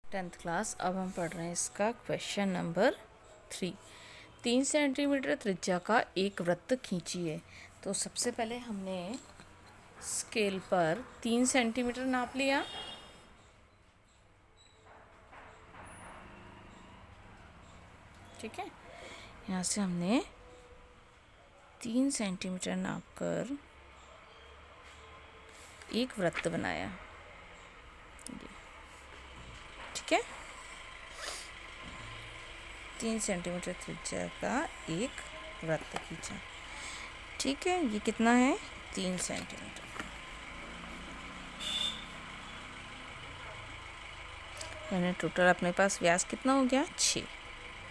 10th class. अब हम पढ़ रहे हैं इसका क्वेश्चन नंबर 3। 3 सेंटीमीटर त्रिज्या का एक वृत्त खींचिए। तो सबसे पहले हमने स्केल पर 3 सेंटीमीटर नाप लिया। ठीक है, यहाँ से हमने 3 सेंटीमीटर नाप कर एक वृत्त बनाया। ठीक है, 3 सेंटीमीटर त्रिज्या का एक वृत्त खींचा। ठीक है, ये कितना है? 3 सेंटीमीटर। यानी टोटल अपने पास व्यास कितना हो गया? 6,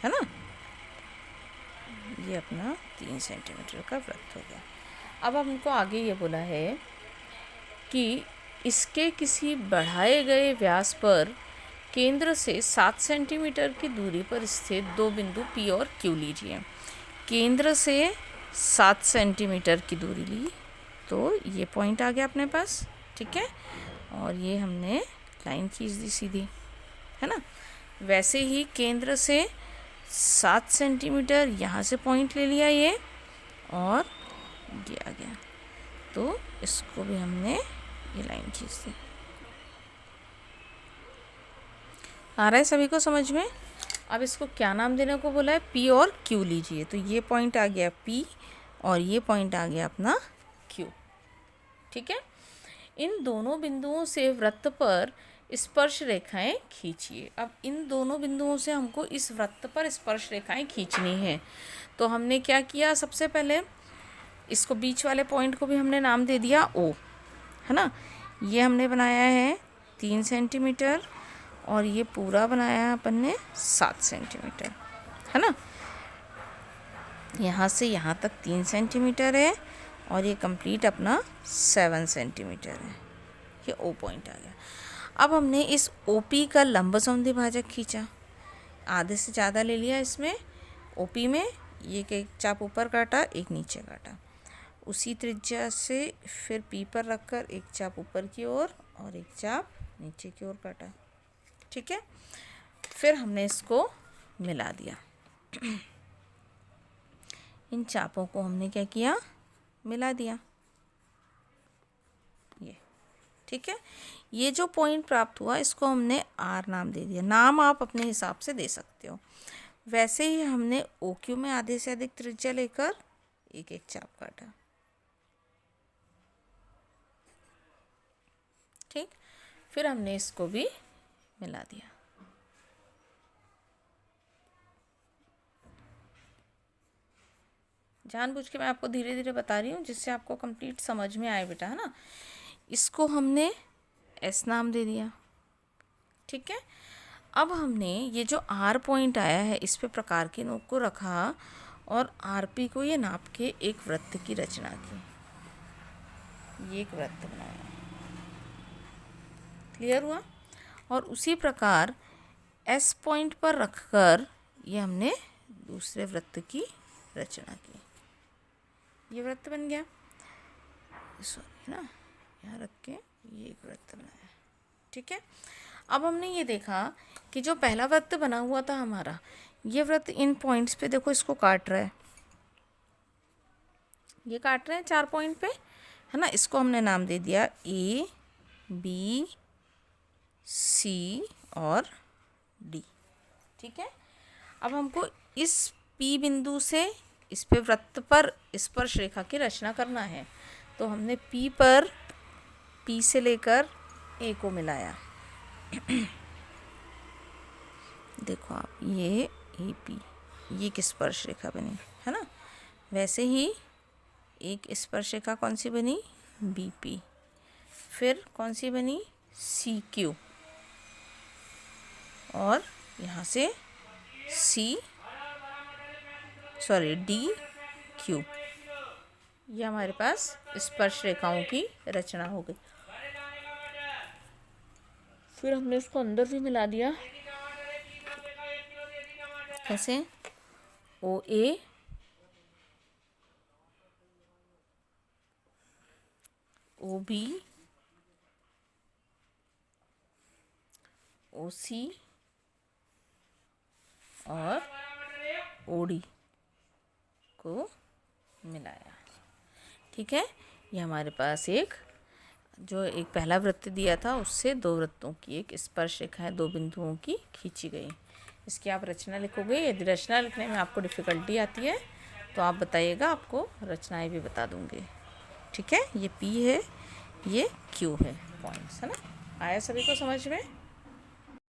है ना। ये अपना 3 सेंटीमीटर का वृत्त हो गया। अब हमको आगे ये बोला है कि इसके किसी बढ़ाए गए व्यास पर केंद्र से 7 सेंटीमीटर की दूरी पर स्थित दो बिंदु P और Q लीजिए। केंद्र से 7 सेंटीमीटर की दूरी ली, तो ये पॉइंट आ गया अपने पास। ठीक है, और ये हमने लाइन खींच दी सीधी, है ना। वैसे ही केंद्र से 7 सेंटीमीटर यहाँ से पॉइंट ले लिया ये, और ये आ गया, तो इसको भी हमने ये लाइन खींच दी। आ रहा है सभी को समझ में? अब इसको क्या नाम देने को बोला है? P और Q लीजिए। तो ये पॉइंट आ गया P और ये पॉइंट आ गया अपना Q। ठीक है, इन दोनों बिंदुओं से वृत्त पर स्पर्श रेखाएं खींचिए। अब इन दोनों बिंदुओं से हमको इस वृत्त पर स्पर्श रेखाएं खींचनी है। तो हमने क्या किया? सबसे पहले इसको बीच वाले पॉइंट को भी हमने नाम दे दिया O, है ना। ये हमने बनाया है 3 सेंटीमीटर और ये पूरा बनाया है अपन ने 7 सेंटीमीटर, है ना। यहाँ से यहाँ तक 3 सेंटीमीटर है और ये कंप्लीट अपना 7 सेंटीमीटर है। ये O पॉइंट आ गया। अब हमने इस OP का लंब समद्विभाजक खींचा, आधे से ज़्यादा ले लिया इसमें OP में। ये एक चाप ऊपर काटा, एक नीचे काटा। उसी त्रिज्या से फिर P पर रखकर एक चाप ऊपर की ओर और एक चाप नीचे की ओर काटा। ठीक है, फिर हमने इसको मिला दिया। इन चापों को हमने क्या किया? मिला दिया। ये ठीक है, ये जो पॉइंट प्राप्त हुआ इसको हमने R नाम दे दिया। नाम आप अपने हिसाब से दे सकते हो। वैसे ही हमने OQ में आधे से अधिक त्रिज्या लेकर एक एक चाप काटा। ठीक, फिर हमने इसको भी मिला दिया। जानबूझ के मैं आपको धीरे धीरे बता रही हूँ जिससे आपको कंप्लीट समझ में आए बेटा, है ना। इसको हमने S नाम दे दिया। ठीक है, अब हमने ये जो R पॉइंट आया है इस पे प्रकार की नोक को रखा और RP को ये नाप के एक वृत्त की रचना की। ये एक वृत्त बनाया। क्लियर हुआ? और उसी प्रकार S पॉइंट पर रखकर ये हमने दूसरे वृत्त की रचना की। ये वृत्त बन गया। सॉरी ना, यहाँ रख के ये एक वृत्त बनाया। ठीक है, अब हमने ये देखा कि जो पहला वृत्त बना हुआ था हमारा, ये वृत्त इन पॉइंट्स पे देखो इसको काट रहा है। ये काट रहे हैं 4 पॉइंट पे, है ना। इसको हमने नाम दे दिया A, B, C और D। ठीक है, अब हमको इस P बिंदु से इस पे वृत्त पर स्पर्श रेखा की रचना करना है। तो हमने P से लेकर A को मिलाया। देखो आप, ये AP, ये एक स्पर्श रेखा बनी, है ना। वैसे ही एक स्पर्श रेखा कौन सी बनी? BP। फिर कौन सी बनी? CQ। और यहाँ से DQ। ये हमारे पास स्पर्श रेखाओं की रचना हो गई। फिर हमने इसको अंदर भी मिला दिया। कैसे? OA, OB, OC और ओडी को मिलाया। ठीक है, ये हमारे पास एक पहला वृत्त दिया था उससे दो वृत्तों की एक स्पर्श रेखा दो बिंदुओं की खींची गई। इसकी आप रचना लिखोगे। यदि रचना लिखने में आपको डिफ़िकल्टी आती है तो आप बताइएगा, आपको रचनाएं भी बता दूंगी। ठीक है, ये P है, ये Q है, पॉइंट्स है ना। आया सभी को समझ में?